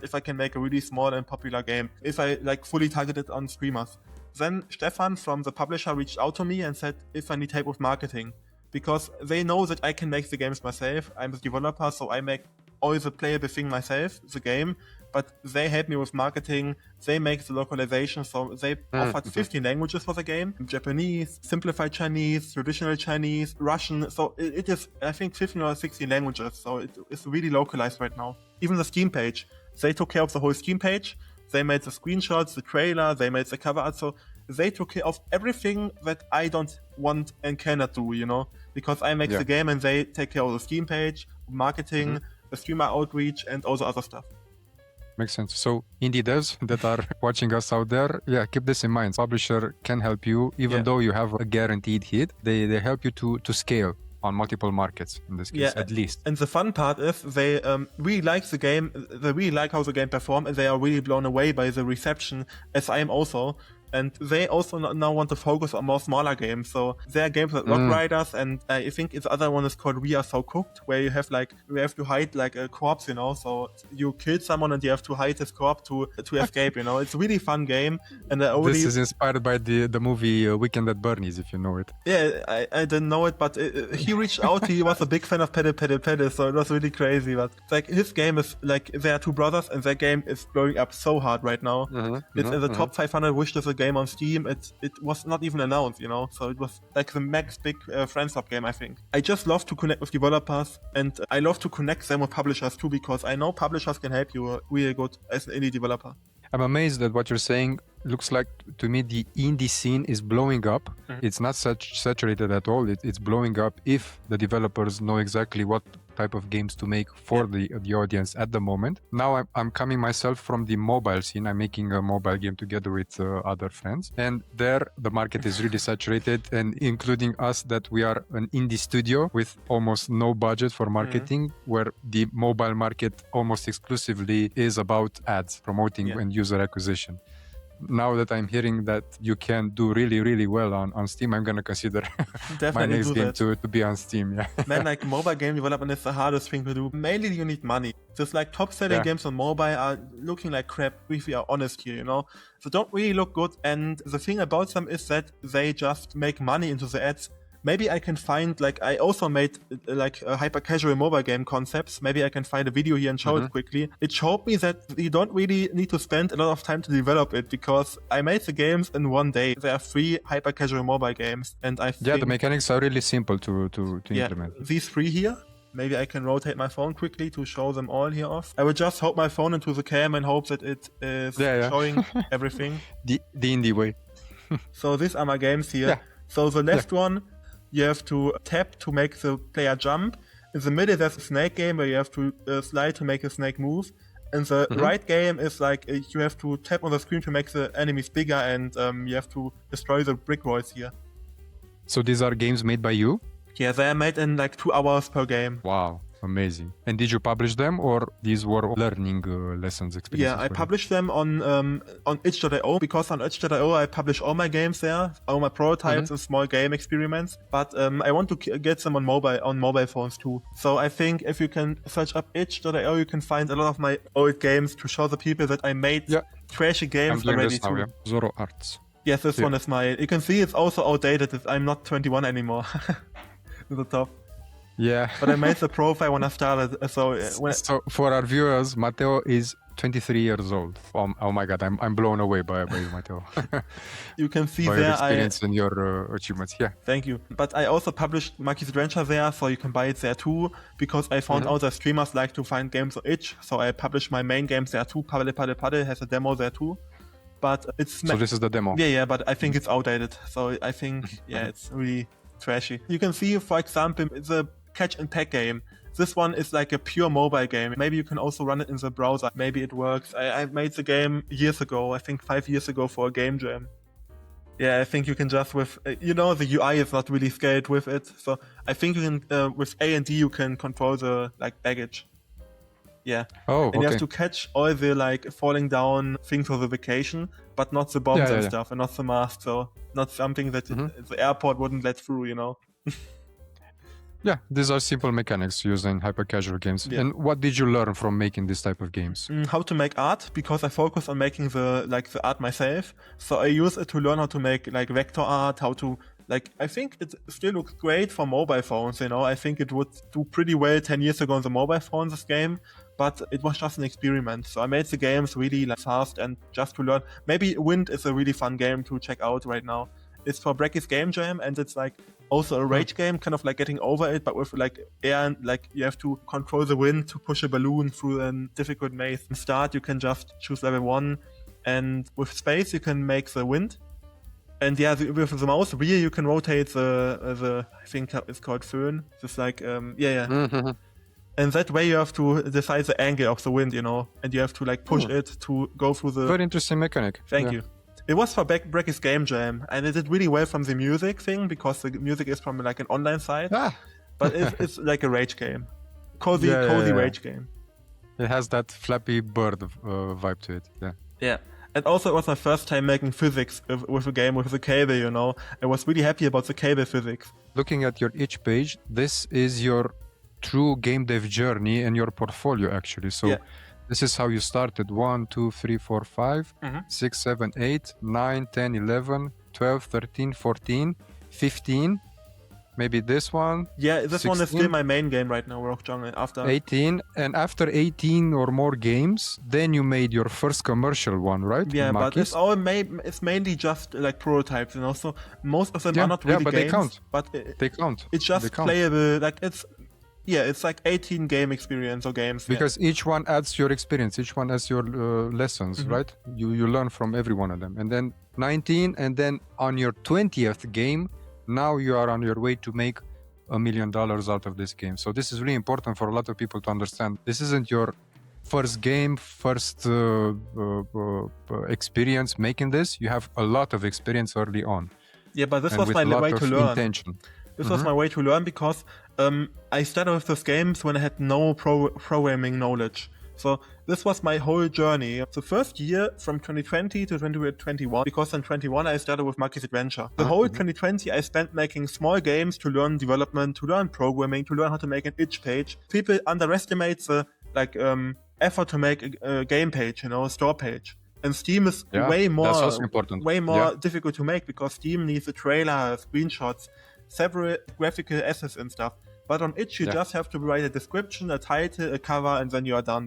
Speaker 2: if I can make a really small and popular game, if I like fully targeted on streamers. Then Stefan from the publisher reached out to me and said if I need help with marketing, because they know that I can make the games myself. I'm a developer, so I make all the playable thing myself, the game, but they help me with marketing, they make the localization, so they offered 15 languages for the game: Japanese, simplified Chinese, traditional Chinese, Russian, so it is, I think, 15 or 16 languages, so it's really localized right now. Even the Steam page, they took care of the whole Steam page, they made the screenshots, the trailer, they made the cover art, so they took care of everything that I don't want and cannot do, you know, because I make the game and they take care of the Steam page, marketing, the streamer outreach, and all the other stuff.
Speaker 1: Makes sense. So indie devs that are watching us out there, keep this in mind. Publisher can help you, even though you have a guaranteed hit. They help you to scale on multiple markets, in this case, at least.
Speaker 2: And the fun part is they really like the game, they really like how the game performed, and they are really blown away by the reception, as I am also. And they also now want to focus on more smaller games. So there are games like Rock Riders, and I think the other one is called We Are So Cooked, where you have to hide like a corpse, you know. So you kill someone and you have to hide his corpse to escape, you know. It's a really fun game. And
Speaker 1: this is inspired by the movie Weekend at Bernie's, if you know it.
Speaker 2: Yeah, I didn't know it, but he reached out. He was a big fan of Pedal, so it was really crazy. But like his game is like, there are 2 brothers, and their game is blowing up so hard right now. It's in the top 500 wishlist game on Steam. It was not even announced, you know, so it was like the max big friendship game, I think. I just love to connect with developers, and I love to connect them with publishers too, because I know publishers can help you really good as an indie developer.
Speaker 1: I'm amazed at what you're saying. looks like to me the indie scene is blowing up. It's not saturated at all. It's blowing up if the developers know exactly what type of games to make for the audience at the moment. Now I'm coming myself from the mobile scene. I'm making a mobile game together with other friends, and there the market is really saturated, and including us, that we are an indie studio with almost no budget for marketing, where the mobile market almost exclusively is about ads, promoting and user acquisition. Now that I'm hearing that you can do really, really well on Steam, I'm going to consider my next game to be on Steam. Yeah.
Speaker 2: Man, like mobile game development is the hardest thing to do. Mainly you need money. Just like top-selling games on mobile are looking like crap, if we are honest here, you know? So don't really look good. And the thing about them is that they just make money into the ads. Maybe I can find, like, I also made like a hyper-casual mobile game concepts. Maybe I can find a video here and show it quickly. It showed me that you don't really need to spend a lot of time to develop it, because I made the games in one day. There are 3 hyper-casual mobile games, and I think...
Speaker 1: the mechanics are really simple to implement.
Speaker 2: These 3 here. Maybe I can rotate my phone quickly to show them all here off. I will just hold my phone into the cam and hope that it is showing everything.
Speaker 1: The indie way.
Speaker 2: So these are my games here. So the left one, you have to tap to make the player jump. In the middle, there's a snake game where you have to slide to make a snake move. And the right game is like you have to tap on the screen to make the enemies bigger, and you have to destroy the brick walls here.
Speaker 1: So these are games made by you?
Speaker 2: Yeah, they are made in like 2 hours per game.
Speaker 1: Wow. Amazing. And did you publish them, or these were learning lessons, experiences?
Speaker 2: Yeah, I published them on itch.io, because on itch.io I publish all my games there, all my prototypes and small game experiments. But I want to get them on mobile phones too. So I think if you can search up itch.io, you can find a lot of my old games to show the people that I made trashy games already too.
Speaker 1: Now, Zoro Arts.
Speaker 2: Yes, this one is mine. You can see it's also outdated. I'm not 21 anymore. At the top.
Speaker 1: Yeah.
Speaker 2: But I made the profile when I started. So
Speaker 1: for our viewers, Mateo is 23 years old. Oh my God, I'm blown away by you, Mateo.
Speaker 2: You can see
Speaker 1: by
Speaker 2: there
Speaker 1: your experience and your achievements. Yeah.
Speaker 2: Thank you. But I also published Monkey's Adventure there, so you can buy it there too, because I found out that streamers like to find games on itch. So I published my main games there too. Paddle has a demo there too. But it's...
Speaker 1: So this is the demo?
Speaker 2: Yeah, but I think it's outdated. So I think, it's really trashy. You can see, for example, the catch and pack game. This one is like a pure mobile game. Maybe you can also run it in the browser. Maybe it works. I made the game years ago, I think 5 years ago, for a game jam. Yeah, I think you can just with, the UI is not really scaled with it. So I think you can, with A and D, you can control the baggage. Yeah.
Speaker 1: Oh,
Speaker 2: and you have to catch all the falling down things for the vacation, but not the bombs and stuff, and not the mask. So not something that the airport wouldn't let through,
Speaker 1: Yeah, these are simple mechanics used in hyper-casual games. Yeah. And what did you learn from making this type of games?
Speaker 2: How to make art, because I focus on making the art myself. So I use it to learn how to make vector art, how to I think it still looks great for mobile phones, I think it would do pretty well 10 years ago on the mobile phone, this game, but it was just an experiment. So I made the games really fast and just to learn. Maybe Wind is a really fun game to check out right now. It's for Brecky's Game Jam, and it's also a rage game, kind of getting over it, but with air, and you have to control the wind to push a balloon through a difficult maze. In start, you can just choose level 1, and with space you can make the wind. And with the mouse wheel you can rotate the I think it's called föhn. It's and that way you have to decide the angle of the wind, and you have to push it to go through the...
Speaker 1: Very interesting mechanic.
Speaker 2: Thank you. It was for Brecky's Game Jam, and it did really well from the music thing, because the music is from an online site. But it's like a rage game. Cozy rage game.
Speaker 1: It has that Flappy Bird vibe to it.
Speaker 2: Yeah. And also it was my first time making physics with a game with the cable, I was really happy about the cable physics.
Speaker 1: Looking at your itch page, this is your true game dev journey and your portfolio, actually. So this is how you started. 1, 2, 3, 4, 5, 6, 7, 8, 9, 10, 11, 12, 13, 14, 15. Maybe this one.
Speaker 2: Yeah, this 16, one is still my main game right now, Rock Jungle. After
Speaker 1: 18, and after 18 or more games, then you made your first commercial one, right?
Speaker 2: Yeah, but it's mainly just prototypes, So most of them are not really games.
Speaker 1: They count.
Speaker 2: But
Speaker 1: they count.
Speaker 2: It's just playable. Yeah, it's like 18 game experience or games.
Speaker 1: Because each one adds your experience, each one has your lessons, right? You learn from every one of them. And then 19, and then on your 20th game, now you are on your way to make $1 million out of this game. So this is really important for a lot of people to understand. This isn't your first game, first experience making this. You have a lot of experience early on.
Speaker 2: Yeah, but this was my way to learn.
Speaker 1: Intention.
Speaker 2: This was my way to learn because I started with these games when I had no programming knowledge. So this was my whole journey. The first year from 2020 to 2021, because in 2021 I started with Monkey's Adventure. The whole 2020 I spent making small games to learn development, to learn programming, to learn how to make an itch page. People underestimate the effort to make a game page, a store page. And Steam is way more difficult to make because Steam needs a trailer, screenshots, several graphical assets and stuff. But on itch, you just have to write a description, a title, a cover, and then you are done,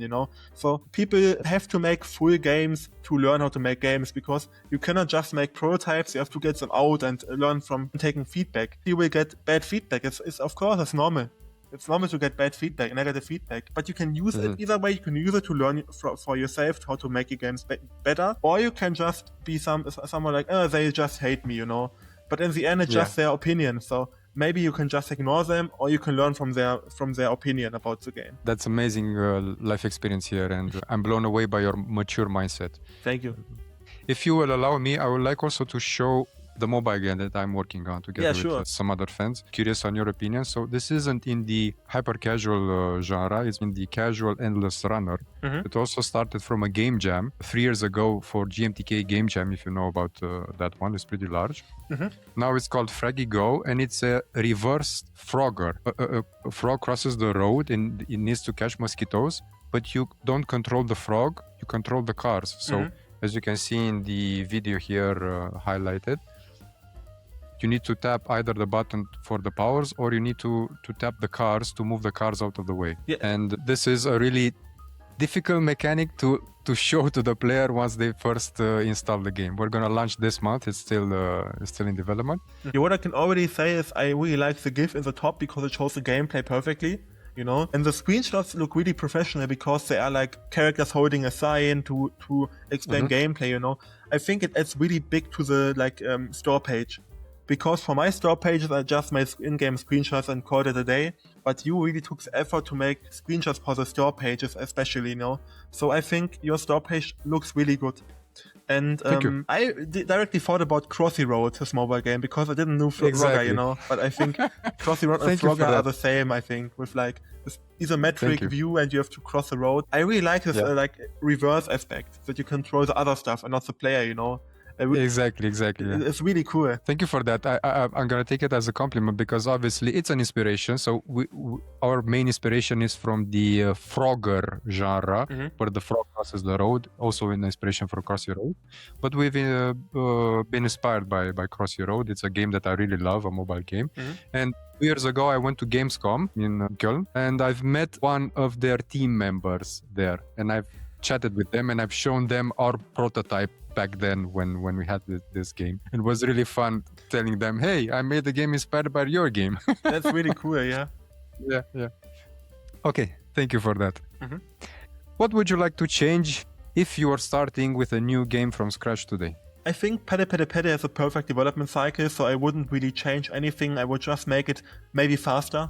Speaker 2: So people have to make full games to learn how to make games because you cannot just make prototypes. You have to get them out and learn from taking feedback. You will get bad feedback. Of course, it's normal. It's normal to get bad feedback, negative feedback, but you can use it either way. You can use it to learn for yourself how to make your games better, or you can just be someone like, they just hate me, But in the end, it's just their opinion. So maybe you can just ignore them, or you can learn from their opinion about the game.
Speaker 1: That's amazing life experience here, and I'm blown away by your mature mindset.
Speaker 2: Thank you.
Speaker 1: If you will allow me, I would like also to show the mobile game that I'm working on together with some other fans. Curious on your opinion. So this isn't in the hyper casual genre, it's in the casual endless runner. It also started from a game jam 3 years ago for GMTK Game Jam, if you know about that one. It's pretty large. Now it's called Froggy Go, and it's a reverse frogger. A frog crosses the road and it needs to catch mosquitoes, but you don't control the frog, you control the cars. So as you can see in the video here highlighted, you need to tap either the button for the powers, or you need to tap the cars to move the cars out of the way. And this is a really difficult mechanic to show to the player once they first install the game. We're gonna launch this month. It's still in development.
Speaker 2: What I can already say is I really like the GIF in the top because it shows the gameplay perfectly. And the screenshots look really professional because they are like characters holding a sign to explain gameplay. I think it adds really big to the store page. Because for my store pages, I just made in-game screenshots and called it a day. But you really took the effort to make screenshots for the store pages, especially, So I think your store page looks really good. And I directly thought about Crossy Road, his mobile game, because I didn't know Frogger, But I think Crossy Road and Frogger are the same, I think, with this isometric view and you have to cross the road. I really like this reverse aspect, that you control the other stuff and not the player,
Speaker 1: Exactly.
Speaker 2: It's really cool.
Speaker 1: Thank you for that. I'm gonna take it as a compliment because obviously it's an inspiration. So our main inspiration is from the Frogger genre, where the frog crosses the road. Also an inspiration for Crossy Road, but we've been inspired by Crossy Road. It's a game that I really love, a mobile game. And 2 years ago, I went to Gamescom in Köln, and I've met one of their team members there, and I've chatted with them, and I've shown them our prototype back then when we had this game. It was really fun telling them, hey, I made the game inspired by your game.
Speaker 2: That's really cool, yeah.
Speaker 1: Yeah. Okay, thank you for that. What would you like to change if you are starting with a new game from scratch today?
Speaker 2: I think Pede Pede Pede has a perfect development cycle, so I wouldn't really change anything. I would just make it maybe faster.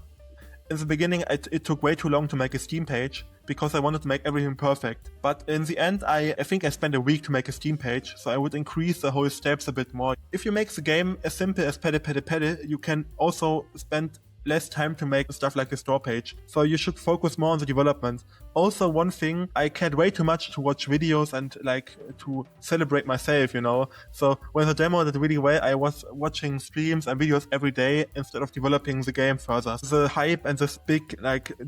Speaker 2: In the beginning, it took way too long to make a Steam page because I wanted to make everything perfect. But in the end, I think I spent a week to make a Steam page, so I would increase the whole steps a bit more. If you make the game as simple as Pede Pede Pede, you can also spend less time to make stuff like a store page. So you should focus more on the development. Also, one thing, I cared way too much to watch videos and to celebrate myself, So when the demo did really well, I was watching streams and videos every day instead of developing the game further. The hype and this big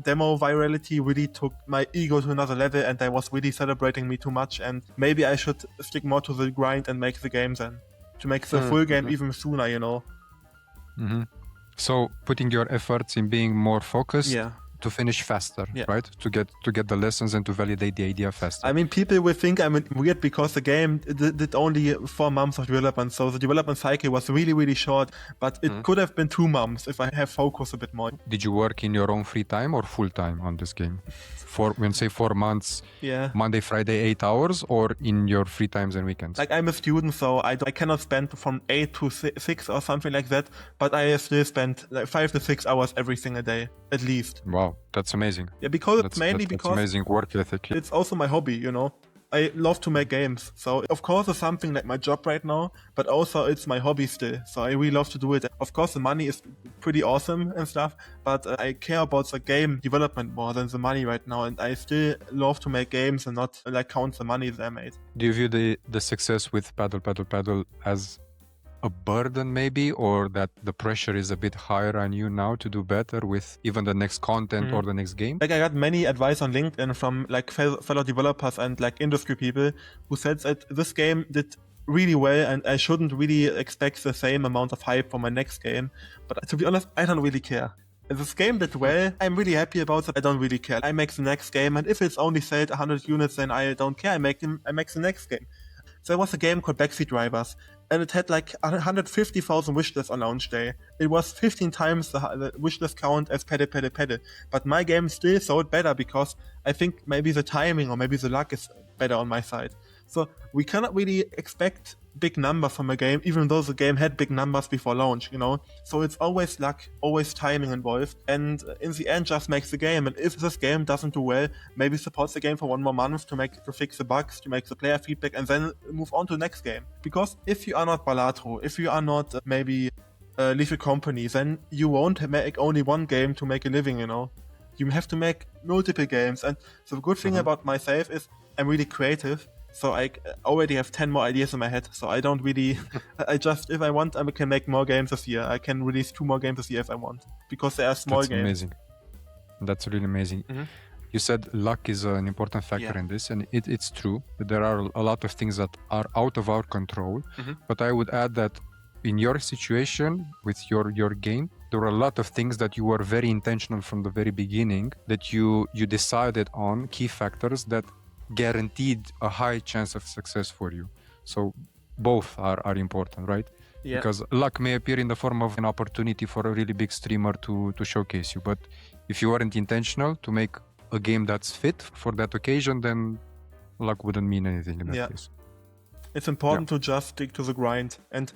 Speaker 2: demo virality really took my ego to another level, and I was really celebrating me too much, and maybe I should stick more to the grind and make the game then. To make the full game even sooner,
Speaker 1: So putting your efforts in being more focused to finish faster,
Speaker 2: Yeah.
Speaker 1: right? To get the lessons and to validate the idea faster.
Speaker 2: I mean, people will think I'm weird because the game did only 4 months of development, so the development cycle was really, really short, but it could have been 2 months if I have focused a bit more.
Speaker 1: Did you work in your own free time or full time on this game? When say 4 months,
Speaker 2: Yeah.
Speaker 1: Monday, Friday, 8 hours, or in your free times and weekends?
Speaker 2: Like, I'm a student, so I cannot spend from 8 to 6 or something like that, but I still spend like 5 to 6 hours every single day, at least.
Speaker 1: Wow, that's amazing.
Speaker 2: Yeah, because
Speaker 1: That's
Speaker 2: because
Speaker 1: amazing work ethic.
Speaker 2: it's also my hobby, you know. I love to make games, so of course it's something like my job right now, but also it's my hobby still, so I really love to do it. Of course the money is pretty awesome and stuff, but I care about the game development more than the money right now, and I still love to make games and not like count the money that I made.
Speaker 1: Do you view the success with Paddle as a burden maybe, or that the pressure is a bit higher on you now to do better with even the next content or the next game?
Speaker 2: Like, I got many advice on LinkedIn from like fellow developers and like industry people who said that this game did really well and I shouldn't really expect the same amount of hype for my next game. But to be honest, I don't really care. If this game did well, I'm really happy about it. I don't really care. I make the next game, and if it's only sold 100 units, then I don't care. I make the next game. So there was a game called Backseat Drivers, and it had like 150,000 wishlists on launch day. It was 15 times the wishlist count as Pedal Pedal Pedal. But my game still sold better because I think maybe the timing or maybe the luck is better on my side. So we cannot really expect big numbers from a game, even though the game had big numbers before launch, you know? So it's always luck, always timing involved, and in the end just makes the game. And if this game doesn't do well, maybe support the game for 1 more month to fix the bugs, to make the player feedback, and then move on to the next game. Because if you are not Balatro, if you are not maybe Lethal Company, then you won't make only one game to make a living, you know? You have to make multiple games. And the good thing about myself is I'm really creative. So I already have 10 more ideas in my head. So I don't really, if I want, I can make more games this year. I can release 2 more games this year if I want. Because they are small games.
Speaker 1: Amazing. That's really amazing. You said luck is an important factor in this, and it's true. There are a lot of things that are out of our control. But I would add that in your situation with your game, there were a lot of things that you were very intentional from the very beginning, that you decided on key factors that guaranteed a high chance of success for you. So both are important, right? Yeah. Because luck may appear in the form of an opportunity for a really big streamer to showcase you, but if you weren't intentional to make a game that's fit for that occasion, then luck wouldn't mean anything in that case.
Speaker 2: It's important to just stick to the grind, and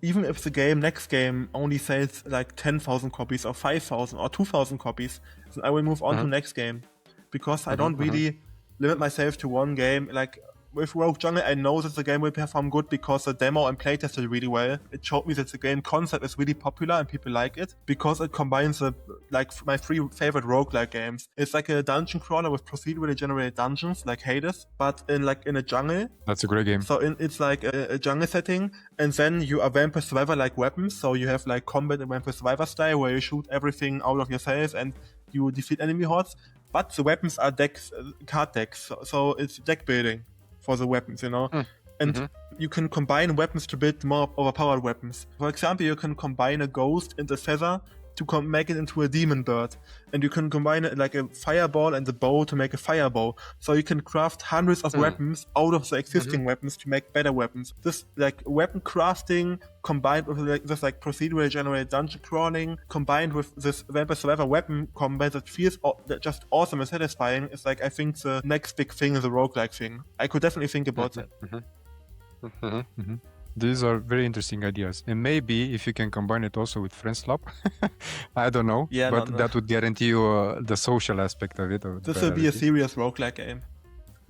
Speaker 2: even if the next game only sells like 10,000 copies or 5,000 or 2,000 copies, then I will move on to the next game, because I don't really limit myself to one game. Like with Rogue Jungle, I know that the game will perform good because the demo and playtest did really well. It showed me that the game concept is really popular and people like it because it combines my 3 favorite roguelike games. It's like a dungeon crawler with procedurally generated dungeons like Hades, but in a jungle.
Speaker 1: That's a great game.
Speaker 2: So it's like a jungle setting, and then you are Vampire Survivor like weapons. So you have like combat in Vampire Survivor style where you shoot everything out of yourself and you defeat enemy hordes. But the weapons are card decks, so it's deck building for the weapons, you know? And you can combine weapons to build more overpowered weapons. For example, you can combine a ghost and a feather to make it into a demon bird. And you can combine it like a fireball and a bow to make a firebow. So you can craft hundreds of weapons out of the existing weapons to make better weapons. This like weapon crafting combined with this like procedurally generated dungeon crawling, combined with this Vampire Survivor weapon combat that feels just awesome and satisfying, is like, I think, the next big thing is a roguelike thing. I could definitely think about that.
Speaker 1: These are very interesting ideas, and maybe if you can combine it also with Friends Lab, I don't know, that would guarantee you the social aspect of it.
Speaker 2: This will be a serious roguelike game.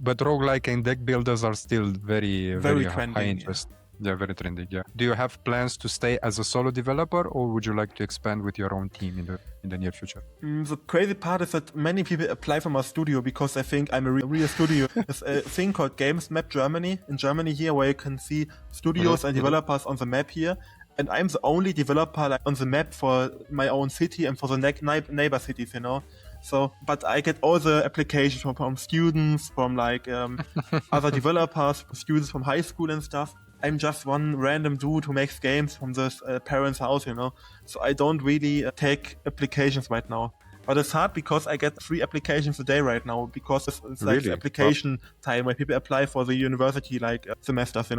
Speaker 1: But roguelike and deck builders are still very
Speaker 2: trending,
Speaker 1: high interest. Yeah, very trending. Yeah. Do you have plans to stay as a solo developer, or would you like to expand with your own team in the near future?
Speaker 2: The crazy part is that many people apply for my studio because they think I'm a real studio. There's a thing called Games Map Germany in Germany here, where you can see studios and developers on the map here. And I'm the only developer on the map for my own city and for the neighbor cities, you know. So, but I get all the applications from students, from like other developers, students from high school and stuff. I'm just one random dude who makes games from this parents' house, you know. So I don't really take applications right now. But it's hard because I get 3 applications a day right now because it's like
Speaker 1: Really?
Speaker 2: the application time where people apply for the university semesters,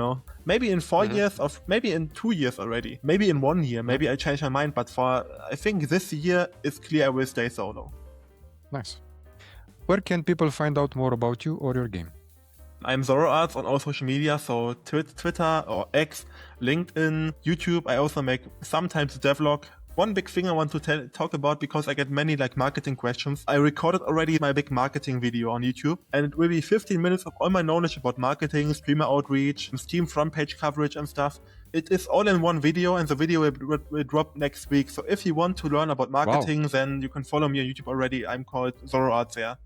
Speaker 2: Maybe in 4 years or maybe in 2 years already. Maybe in 1 year. Maybe I change my mind. But I think this year it's clear I will stay solo.
Speaker 1: Nice. Where can people find out more about you or your game?
Speaker 2: I'm ZoroArts on all social media, so Twitter or X, LinkedIn, YouTube. I also make sometimes a devlog. One big thing I want to talk about, because I get many marketing questions. I recorded already my big marketing video on YouTube, and it will be 15 minutes of all my knowledge about marketing, streamer outreach, Steam front page coverage and stuff. It is all in one video, and the video will drop next week. So if you want to learn about marketing, then you can follow me on YouTube already. I'm called ZoroArts there.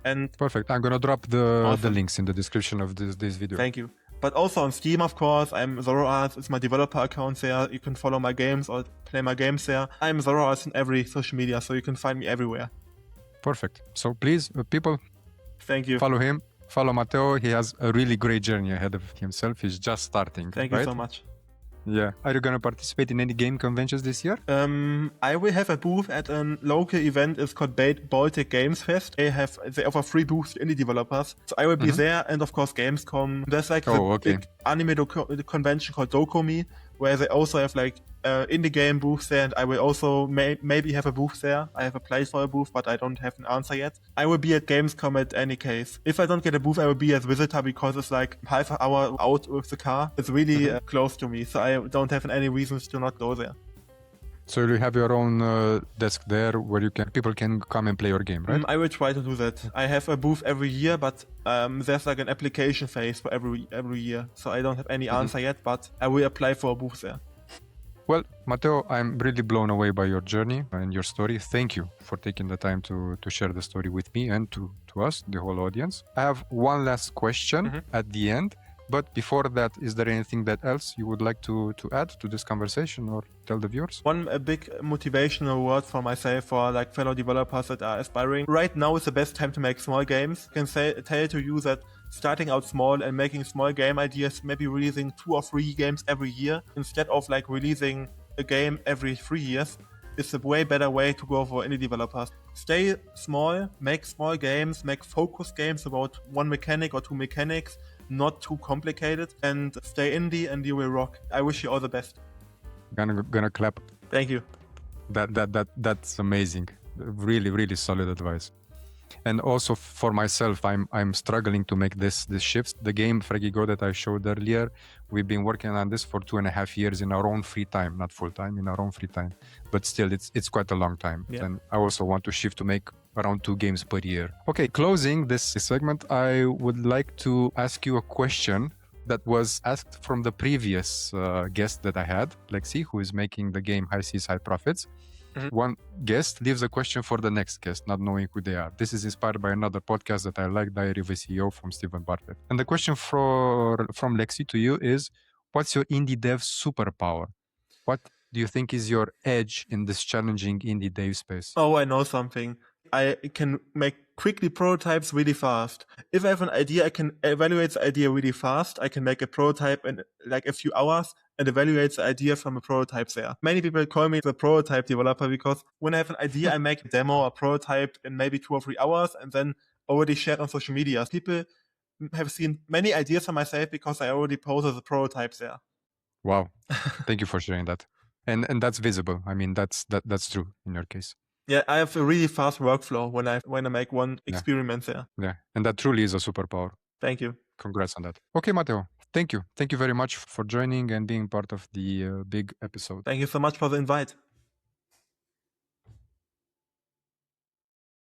Speaker 2: And
Speaker 1: perfect. I'm gonna drop the links in the description of this video.
Speaker 2: Thank you. But also on Steam, of course, I'm ZoroArts. It's my developer account there. You can follow my games or play my games there. I'm ZoroArts in every social media, so you can find me everywhere.
Speaker 1: Perfect. So please, people,
Speaker 2: thank you.
Speaker 1: Follow him. Follow Mateo. He has a really great journey ahead of himself. He's just starting.
Speaker 2: Thank you so much.
Speaker 1: Yeah. Are you gonna participate in any game conventions this year?
Speaker 2: I will have a booth at a local event. It's called Baltic Games Fest. They offer free booths to indie developers. So I will be there, and of course Gamescom. There's big anime convention called Dokumi, where they also have indie game booths there, and I will also maybe have a booth there. I have applied for a booth, but I don't have an answer yet. I will be at Gamescom at any case. If I don't get a booth, I will be as visitor, because it's half an hour out with the car. It's really close to me, so I don't have any reasons to not go there.
Speaker 1: So you have your own desk there where people can come and play your game, right?
Speaker 2: I will try to do that. I have a booth every year, but there's an application phase for every year. So I don't have any answer yet, but I will apply for a booth there.
Speaker 1: Well, Mateo, I'm really blown away by your journey and your story. Thank you for taking the time to share the story with me and to us, the whole audience. I have one last question at the end. But before that, is there anything else you would like to add to this conversation or tell the viewers?
Speaker 2: One big motivational word for myself, for fellow developers that are aspiring. Right now is the best time to make small games. I can tell to you that starting out small and making small game ideas, maybe releasing 2 or 3 games every year instead of releasing a game every 3 years, is a way better way to go for indie developers. Stay small, make small games, make focused games about 1 mechanic or 2 mechanics, not too complicated, and stay indie and you will rock. I wish you all the best.
Speaker 1: Gonna clap.
Speaker 2: Thank you.
Speaker 1: That's amazing. Really, really solid advice. And also for myself, I'm struggling to make this shifts. The game Fregigo that I showed earlier, we've been working on this for 2.5 years in our own free time, not full time, in our own free time. But still, it's quite a long time. Yeah. And I also want to shift to make around 2 games per year. Okay, closing this segment, I would like to ask you a question that was asked from the previous guest that I had, Lexi, who is making the game High Seas, High Profits. One guest leaves a question for the next guest, not knowing who they are. This is inspired by another podcast that I like, Diary of a CEO from Stephen Bartlett. And the question from Lexi to you is, what's your indie dev superpower? What do you think is your edge in this challenging indie dev space?
Speaker 2: Oh, I know something. I can make quickly prototypes really fast. If I have an idea, I can evaluate the idea really fast. I can make a prototype in a few hours and evaluate the idea from a prototype there. Many people call me the prototype developer because when I have an idea, I make a demo or prototype in maybe 2 or 3 hours and then already share it on social media. People have seen many ideas from myself because I already posted the prototypes there.
Speaker 1: Wow. Thank you for sharing that. And that's visible. I mean, that's true in your case.
Speaker 2: Yeah, I have a really fast workflow when I make one experiment there.
Speaker 1: Yeah, and that truly is a superpower.
Speaker 2: Thank you.
Speaker 1: Congrats on that. Okay, Mateo, thank you. Thank you very much for joining and being part of the big episode.
Speaker 2: Thank you so much for the invite.